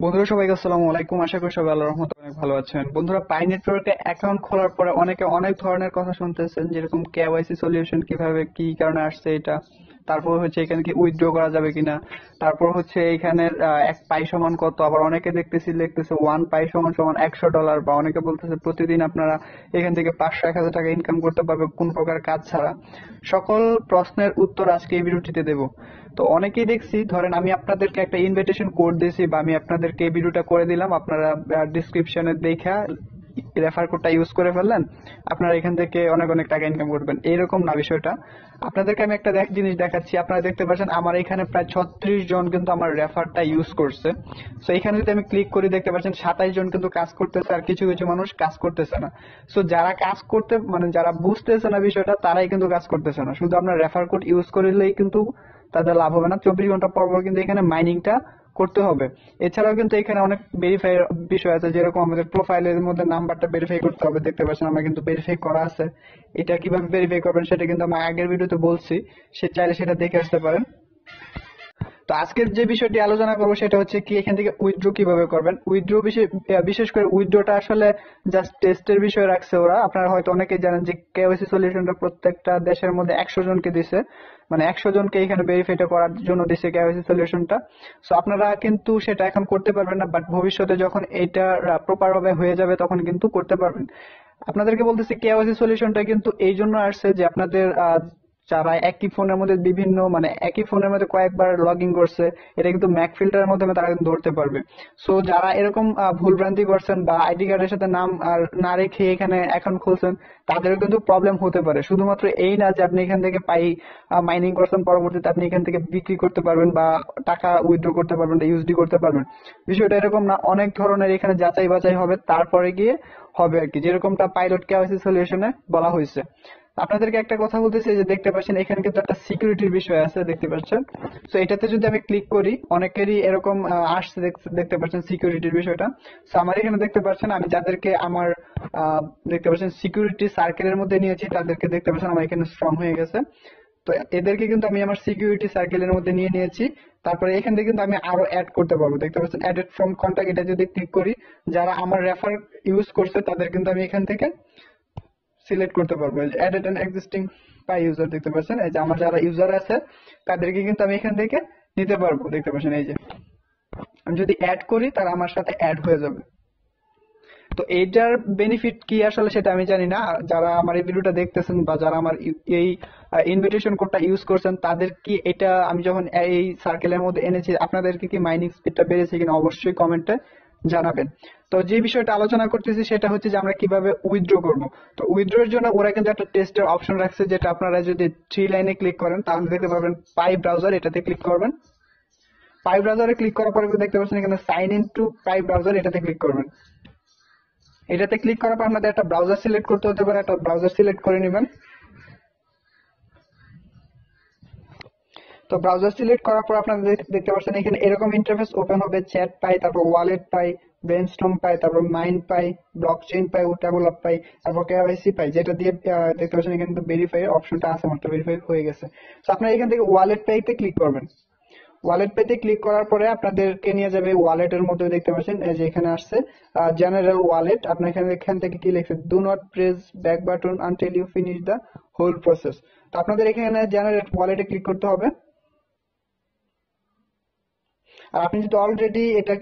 বন্ধুরা সবাইকে আসসালামু আলাইকুম। আশা করি সবাই আল্লাহর রহমতে অনেক ভালো আছেন। বন্ধুরা, পাই নেটওয়ার্কে অ্যাকাউন্ট খোলার পরে অনেকে অনেক ধরনের কথা শুনতেছেন, যেরকম কেওয়াইসি সলিউশন কিভাবে কি কারণে আসছে এটা, তারপর হচ্ছে এখানে কি উইথড্র করা যাবে কিনা, তারপর হচ্ছে এখানে এক পাই সমান কত, আবার অনেকে দেখতেছি লিখতেছে ওয়ান পাই সমান সমান $100, বা অনেকে বলতেছে প্রতিদিন আপনারা এখান থেকে 500-1000 টাকা ইনকাম করতে পারবে কোন প্রকার কাজ ছাড়া। সকল প্রশ্নের উত্তর আজকে এই ভিডিওটিতে দেব। তো অনেকেই দেখছি, ধরেন আমি আপনাদেরকে একটা ইনভিটেশন কোড দিয়েছি বা আমি আপনাদেরকে এই ভিডিওটা করে দিলাম, আপনারা ডিসক্রিপশনে দেখা রেফার কোডটা ইউজ করে ফেললেন, আপনারা এখান থেকে অনেক অনেক টাকা ইনকাম করবেন। এইরকম না বিষয়টা। আপনাদেরকে আমি একটা জিনিস দেখাচ্ছি। আপনারা দেখতে পাচ্ছেন আমার এখানে প্রায় 36 জন কিন্তু আমার রেফারটা ইউজ করছে। সো এখানে যদি আমি ক্লিক করি দেখতে পাচ্ছেন 27 জন কিন্তু কাজ করতেছে, আর কিছু কিছু মানুষ কাজ করতেছে না। সো যারা কাজ করতে মানে যারা বুঝতেছে না বিষয়টা, তারাই কিন্তু কাজ করতেছে না। শুধু আপনার রেফার কোড ইউজ করলেই কিন্তু তাদের লাভ হবে না। 24 ঘন্টা পর পর কিন্তু এখানে মাইনিংটা করতে হবে। এছাড়াও কিন্তু এখানে অনেক ভেরিফাই বিষয় আছে, যেরকম আমাদের প্রোফাইলের মধ্যে নাম্বারটা ভেরিফাই করতে হবে। দেখতে পাচ্ছেন আমার কিন্তু ভেরিফাই করা আছে। এটা কিভাবে ভেরিফাই করবেন সেটা কিন্তু আমার আগের ভিডিওতে বলছি, সে চাইলে সেটা দেখে আসতে পারেন। তো আজকের যে বিষয়টি আলোচনা করবো সেটা হচ্ছে কি, এখান থেকে উইথড্র কিভাবে করবেন। উইথড্র বিশেষ করে উইথড্রটা আসলে জাস্ট টেস্টের বিষয় রাখছে ওরা। আপনারা হয়তো অনেকেই জানেন যে কেওয়াইসি সলিউশনটা প্রত্যেকটা দেশের মধ্যে 100 জনকে দিছে, মানে 100 জনকে এখানে ভেরিফাইটা করার জন্য দিছে কেওয়াইসি সলিউশনটা। সো আপনারা কিন্তু সেটা এখন করতে পারবেন না, বাট ভবিষ্যতে যখন এটা প্রপার ভাবে হয়ে যাবে তখন কিন্তু করতে পারবেন। আপনাদেরকে বলতেছি কেওয়াইসি সলিউশনটা কিন্তু এই জন্য আসছে যে আপনাদের যারা একই ফোনের মধ্যে বিভিন্ন মানে একই ফোনের মধ্যে কয়েকবার লগ ইন করছে, এটা কিন্তু ম্যাক ফিল্টারের মাধ্যমে তারা কিন্তু ধরতে পারবে। সো যারা এরকম ভুলভ্রান্তি করছেন বা আইডি কার্ডের সাথে নাম আর না রেখে এখানে অ্যাকাউন্ট খুলছেন, তাদেরও কিন্তু প্রবলেম হতে পারে। শুধুমাত্র এই না যে আপনি এখান থেকে পাই মাইনিং করছেন, পরবর্তীতে আপনি এখান থেকে বিক্রি করতে পারবেন বা টাকা উইথড্র করতে পারবেন বা ইউএসডি করতে পারবেন। বিষয়টা এরকম না, অনেক ধরনের এখানে যাচাই বাছাই হবে, তারপরে গিয়ে হবে আর কি, যেরকমটা পাইলট কেওয়াইসি সলিউশনে বলা হয়েছে। আপনাদেরকে একটা কথা বলতেছি, যে দেখতে পাচ্ছেন এখানে কিন্তু একটা সিকিউরিটির বিষয় আছে, দেখতে পাচ্ছেন। তো এটাতে যদি আমি ক্লিক করি, অনেকেরই এরকম আসছে, দেখতে পাচ্ছেন সিকিউরিটির বিষয়টা। তো আমার এখানে দেখতে পাচ্ছেন আমি যাদেরকে আমার দেখতে পাচ্ছেন সিকিউরিটি সার্কেলের মধ্যে নিয়েছি, তাদেরকে দেখতে পাচ্ছেন আমার এখানে স্ট্রং হয়ে গেছে। তো এদেরকে কিন্তু আমি আমার সিকিউরিটি সার্কেলের মধ্যে নিয়ে নিয়েছি। তারপরে এখান থেকে কিন্তু আমি আরো অ্যাড করতে পারবো। দেখতে পাচ্ছেন অ্যাডেড ফ্রম কন্টাক্ট, এটা যদি ক্লিক করি, যারা আমার রেফার ইউজ করছে তাদের কিন্তু আমি এখান থেকে সিলেক্ট করতে পারবো। Added an existing pi user, দেখতে পাচ্ছেন এই যে আমার যারা ইউজার আছে তাদেরকে কিন্তু আমি এখান থেকে নিতে পারবো। দেখতে পাচ্ছেন এই যে আমি যদি অ্যাড করি, তারা আমার সাথে অ্যাড হয়ে যাবে। তো এইটার বেনিফিট কি আসলে সেটা আমি জানি না। যারা আমার এই ভিডিওটা দেখতেছেন বা যারা আমার এই ইনভিটেশন কোডটা ইউজ করছেন, তাদের কি এটা আমি যখন এই সার্কেলের মধ্যে এনেছি, আপনাদেরকে কি মাইনিং স্পিডটা বেড়েছে কিনা অবশ্যই কমেন্টে জানাবেন। তো যে বিষয়টা আলোচনা করতেছি সেটা হচ্ছে যে আমরা কিভাবে উইথড্র করব। তো উইথড্রর জন্য ওরা কিন্তু একটা টেস্টের অপশন রাখছে, যেটা আপনারা যদি 3 লাইনে ক্লিক করেন তাহলে দেখতে পাবেন পাই ব্রাউজার, এটাতে ক্লিক করবেন। পাই ব্রাউজারে ক্লিক করার পরে দেখতে পাচ্ছেন এখানে sign in to Pi browser, এটাতে ক্লিক করবেন। এটাতে ক্লিক করার পর আপনাদের একটা ব্রাউজার সিলেক্ট করতে হতে পারে, একটা ব্রাউজার সিলেক্ট করে নেবেন। তো ব্রাউজার সিলেক্ট করার পর আপনারা দেখতে পাচ্ছেন এখানে এরকম ইন্টারফেস ওপেন হবে। চ্যাট পাই, তারপর ওয়ালেট পাই, ব্রেনস্টর্ম পাই, তারপর মাইন্ড পাই, ব্লকচেইন পাই, ডেভেলপ পাই, তারপর কেওয়াইসি পাই, যেটা দিয়ে দেখতে পাচ্ছেন এখানে কিন্তু ভেরিফাই এর অপশনটা আছে, মাত্র ভেরিফাই হয়ে গেছে। তো আপনারা এখান থেকে ওয়ালেট পাইতে ক্লিক করবেন। ওয়ালেট পেতে ক্লিক করার পরে আপনাদেরকে নিয়ে যাবে ওয়ালেটের মধ্যে। দেখতে পাচ্ছেন এই যে এখানে আসছে জেনারেল ওয়ালেট। আপনার এখান থেকে কি লিখছে, do not press back button until you finish the whole process. তো আপনাদের এখানে জেনারেট ওয়ালেটে ক্লিক করতে হবে। আর আপনি যদি অলরেডি এটা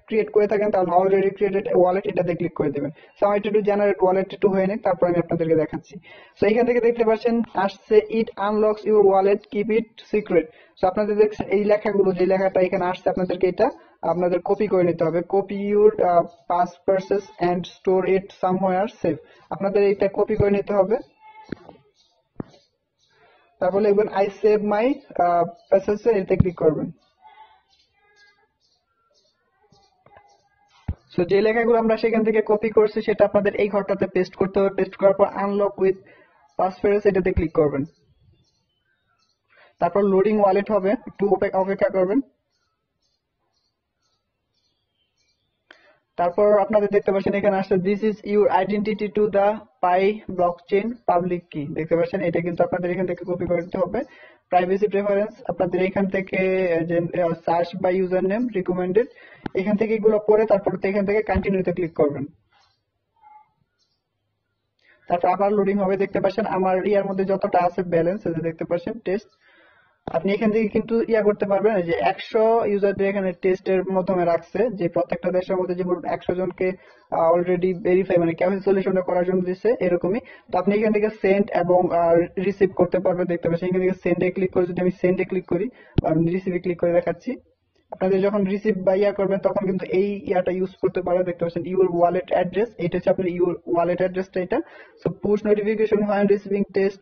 ক্রিয়েট করে থাকেন তাহলে অলরেডি ক্রিয়েটেড ওয়ালেট, এটাতে ক্লিক করে দেবেন। সো আমি একটু জেনারেট ওয়ালেট একটু হয়ে নিক, তারপর আমি আপনাদেরকে দেখাচ্ছি। সো এখান থেকে দেখতে পাচ্ছেন আসছে it unlocks your wallet, keep it secret. So আপনাদের দেখছেন এই লেখাগুলো, যে লেখাটা এখানে আসছে, আপনাদেরকে এটা আপনাদের কপি করে নিতে হবে। Copy your passphrase and store it somewhere safe. আপনাদের এটা কপি করে নিতে হবে। তারপর লিখবেন আই সেভ মাই পার্সেস, এতে ক্লিক করবেন। সো যে লেখাগুলো আমরা সেখান থেকে কপি করছি সেটা আপনাদের এই ঘরটাতে পেস্ট করতে হবে। পেস্ট করার পর আনলক উইথ পাসফেরেস, এটাতে ক্লিক করবেন। তারপর লোডিং ওয়ালেট হবে, একটু অপেক্ষা করবেন। তারপর আপনাদের দেখতে পাচ্ছেন এখানে আসছে this is your identity to the Pi blockchain public key, দেখতে পাচ্ছেন এটা কিন্তু আপনাদের এখান থেকে কপি করতে হবে। প্রাইভেসি প্রেফারেন্স আপনাদের এখান থেকে যে search by user name recommended, এখান থেকে এগুলো পড়ে তারপর এখান থেকে কন্টিনিউতে ক্লিক করবেন। তারপর আবার লোডিং হবে, দেখতে পাচ্ছেন আমার ইয়ার মধ্যে যতটা আছে ব্যালেন্স দেখতে পাচ্ছেন টেস্ট। আপনি এখান থেকে কিন্তু ইয়া করতে পারবেন যে 100 ইউজারদের এখানে টেস্টের মাধ্যমে রাখছে, যে প্রত্যেকটা দেশের মধ্যে যেমন 100 জনকে অলরেডি ভেরিফাই মানে কেওয়াইসি সলিউশনটা করার জন্য দিচ্ছে এরকমই। তো আপনি এখান থেকে সেন্ড এবং রিসিভ করতে পারবেন, দেখতে পাচ্ছেন এখান থেকে সেন্ডে ক্লিক করে, যদি আমি সেন্ডে ক্লিক করি আমি রিসিভে ক্লিক করে দেখাচ্ছি। আপনাদের যখন রিসিভ বা ইয়া করবেন তখন কিন্তু এই ইয়াটা ইউজ করতে পারেন, দেখতে পাচ্ছেন ইউর ওয়ালেট অ্যাড্রেস, এটা হচ্ছে আপনার ইউর ওয়ালেট অ্যাড্রেসটা এটা। So push notification when receiving test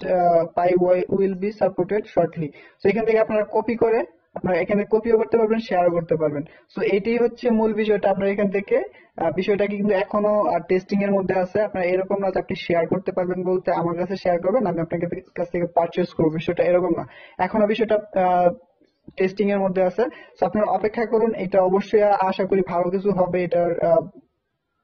pi will be supported shortly. So এখান থেকে আপনারা কপি করে আপনারা এখানে কপিও করতে পারবেন, শেয়ারও করতে পারবেন। সো এইটাই হচ্ছে মূল বিষয়টা। আপনার এখান থেকে বিষয়টা কিন্তু এখনো টেস্টিং এর মধ্যে আছে। আপনার এরকম না যে আপনি শেয়ার করতে পারবেন বলতে আমার কাছে শেয়ার করবেন আমি আপনার কাছ থেকে পারচেজ করবো, বিষয়টা এরকম না। এখনো বিষয়টা টেস্টিং এর মধ্যে আছে। সো আপনারা অপেক্ষা করুন, এটা অবশ্যই আশা করি ভালো কিছু হবে, এটার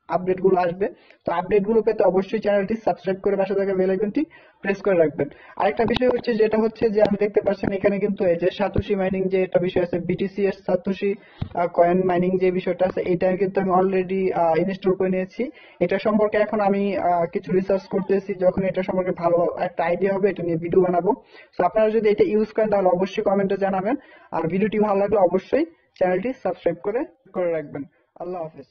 আপডেট গুলো আসবে। তো আপডেট গুলো পেতে অবশ্যই চ্যানেলটি সাবস্ক্রাইব করে পাশে থাকা বেল আইকনটি প্রেস করে রাখবেন। আরেকটা বিষয় হচ্ছে যেটা হচ্ছে যে আমি দেখতে পাচ্ছেন এখানে কিন্তু এই যে সাতোশি মাইনিং যে একটা বিষয় আছে, বিটিসি এর সাতোশি কয়েন মাইনিং যে বিষয়টা আছে, এটা কিন্তু আমি অলরেডি ইনস্টল করে নিয়েছি। এটা সম্পর্কে এখন আমি কিছু রিসার্চ করতেছি, যখন এটা সম্পর্কে ভালো একটা আইডিয়া হবে এটা নিয়ে ভিডিও বানাবো। তো আপনারা যদি এটা ইউজ করেন তাহলে অবশ্যই কমেন্টে জানাবেন, আর ভিডিওটি ভালো লাগলে অবশ্যই চ্যানেলটি সাবস্ক্রাইব করে রাখবেন। আল্লাহ হাফেজ।